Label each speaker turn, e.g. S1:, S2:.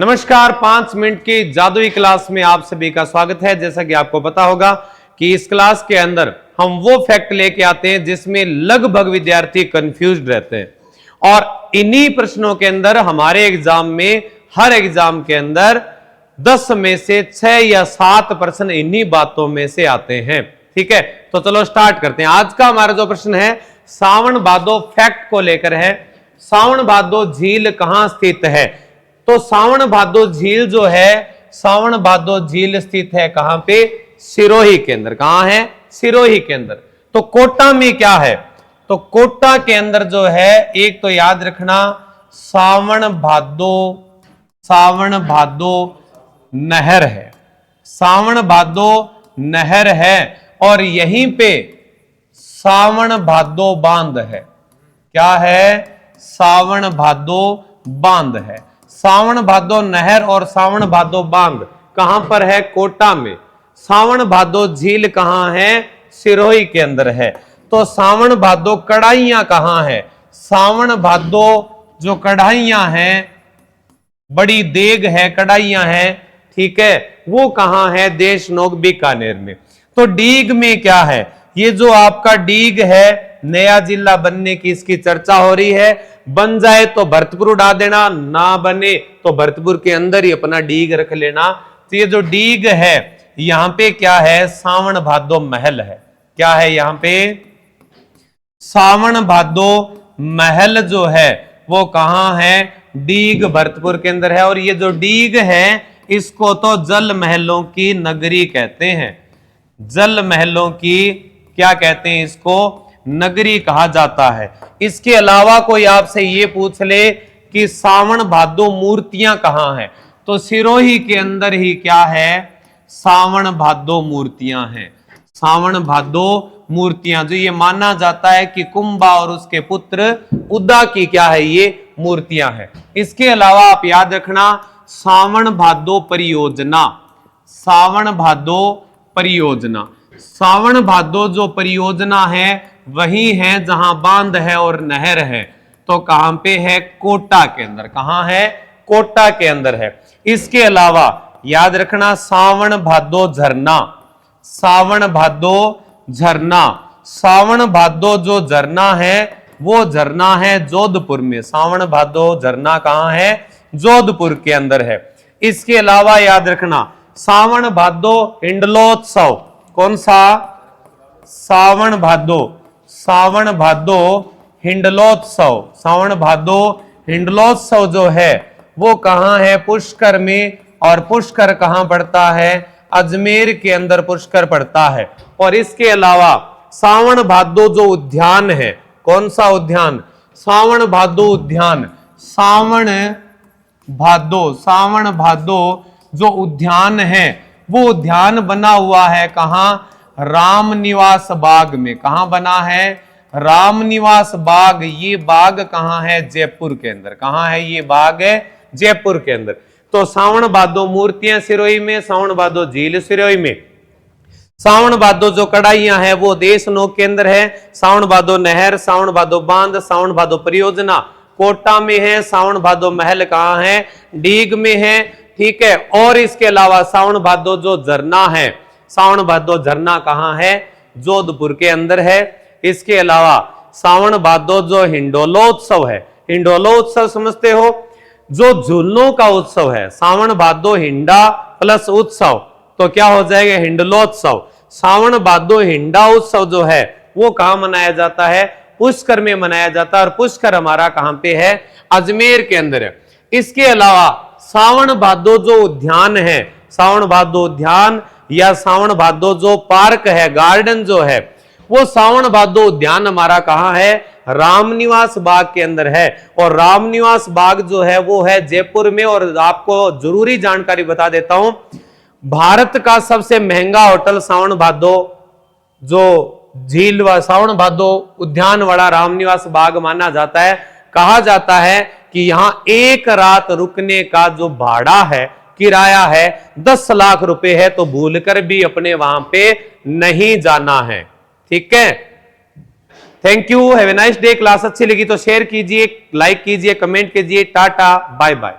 S1: नमस्कार, 5 मिनट की जादुई क्लास में आप सभी का स्वागत है। जैसा कि आपको पता होगा कि इस क्लास के अंदर हम वो फैक्ट लेके आते हैं जिसमें लगभग विद्यार्थी कंफ्यूज्ड रहते हैं और इन्हीं प्रश्नों के अंदर हमारे एग्जाम में हर एग्जाम के अंदर 10 में से 6 या 7 प्रश्न इन्हीं बातों में से आते हैं। ठीक है, तो चलो स्टार्ट करते हैं। आज का हमारा जो प्रश्न है सावन भादो फैक्ट को लेकर है। सावन भादो झील कहां स्थित है? तो सावन भादो झील जो है, सावन भादो झील स्थित है कहां पे? सिरोही के अंदर। कहां है? सिरोही के अंदर। तो कोटा में क्या है? तो कोटा के अंदर जो है, एक तो याद रखना सावन भादो नहर है। सावन भादो नहर है और यहीं पे सावन भादो बांध है। क्या है? सावन भादो बांध है। सावन भादो नहर और सावन भादो बांध कहां पर है? कोटा में। सावन भादो झील कहां है? सिरोही के अंदर है। तो सावन भादो कढ़ाइयां कहां है? सावन भादो जो कढ़ाइयां हैं, बड़ी देग है, कढ़ाइयां हैं, ठीक है, वो कहां है? देशनोक बीकानेर में। तो डीग में क्या है? ये जो आपका डीग है, नया जिला बनने की इसकी चर्चा हो रही है। बन जाए तो भरतपुर उड़ा देना, ना बने तो भरतपुर के अंदर ही अपना डीग रख लेना। तो ये जो डीग है यहां पे क्या है? सावन भादो महल है। क्या है यहां पे? सावन भादो महल जो है वो कहां है? डीग भरतपुर के अंदर है। और ये जो डीग है इसको तो जल महलों की नगरी कहते हैं। जल महलों की क्या कहते हैं? इसको नगरी कहा जाता है। इसके अलावा कोई आपसे ये पूछ ले कि सावन भादो मूर्तियां कहां हैं, तो सिरोही के अंदर ही क्या है? सावन भादो मूर्तियां हैं। सावन भादो मूर्तियां, जो ये माना जाता है कि कुंभा और उसके पुत्र उदा की क्या है? ये मूर्तियां हैं। इसके अलावा आप याद रखना सावन भादो परियोजना। सावन भादो परियोजना, सावन भादो जो परियोजना है वही है जहां बांध है और नहर है। तो कहां पे है? कोटा के अंदर। कहां है? कोटा के अंदर है। इसके अलावा याद रखना सावन भादो झरना। सावन भादो झरना, सावन भादो जो झरना है वो झरना है जोधपुर में। सावन भादो झरना कहां है? जोधपुर के अंदर है। इसके अलावा याद रखना सावन भादो हिंडलोत्सव। कौन सा? सावन भादो, सावन भादो हिंडलोत्सव। सावन भादो हिंडलोत्सव जो है वो कहां है? पुष्कर में। और पुष्कर कहां पड़ता है? अजमेर के अंदर पुष्कर पड़ता है। और इसके अलावा सावन भादो जो उद्यान है, कौन सा उद्यान? सावन भादो उद्यान। सावन भादो जो उद्यान है वो उद्यान बना हुआ है कहां? रामनिवास बाग में। कहां बना है? रामनिवास बाग। ये बाग कहां है? जयपुर के अंदर। कहां है ये बाग? है जयपुर के अंदर। तो सावन भादो मूर्तियां सिरोही में, सावन भादो झील सिरोही में। सावन भादो जो कढ़ाइयां है वो देशनोक के अंदर है। सावन भादो नहर, सावन भादो बांध, सावन भादो परियोजना कोटा में है। सावन भादो महल कहां है? डीग में है। ठीक है, और इसके अलावा सावन भादो जो झरना है, सावन भादो झरना कहां है? जोधपुर के अंदर है। इसके अलावा सावन भादो जो हिंडोलोत्सव है, हिंडोलोत्सव समझते हो? जो झूलनों का उत्सव है। सावन भादो हिंडा प्लस उत्सव तो क्या हो जाएगा? हिंडलोत्सव। सावन भादो हिंडा उत्सव जो है वो कहां मनाया जाता है? पुष्कर में मनाया जाता है। और पुष्कर हमारा कहां पे है? अजमेर के अंदर है। इसके अलावा सावन भादो जो उद्यान है, सावन भादो उद्यान या सावन भादो जो पार्क है, गार्डन जो है, वो सावन भादो उद्यान हमारा कहां है? रामनिवास बाग के अंदर है। और रामनिवास बाग जो है वो है जयपुर में। और आपको जरूरी जानकारी बता देता हूं, भारत का सबसे महंगा होटल सावन भादो जो झील व सावन भादो उद्यान वाला रामनिवास बाग माना जाता है। कहा जाता है कि यहां एक रात रुकने का जो भाड़ा है, किराया है, 10 लाख रुपए है। तो भूलकर भी अपने वहां पे नहीं जाना है। ठीक है, thank you, have a nice day. Class अच्छी लगी तो शेयर कीजिए, लाइक कीजिए, कमेंट कीजिए। Tata, bye bye.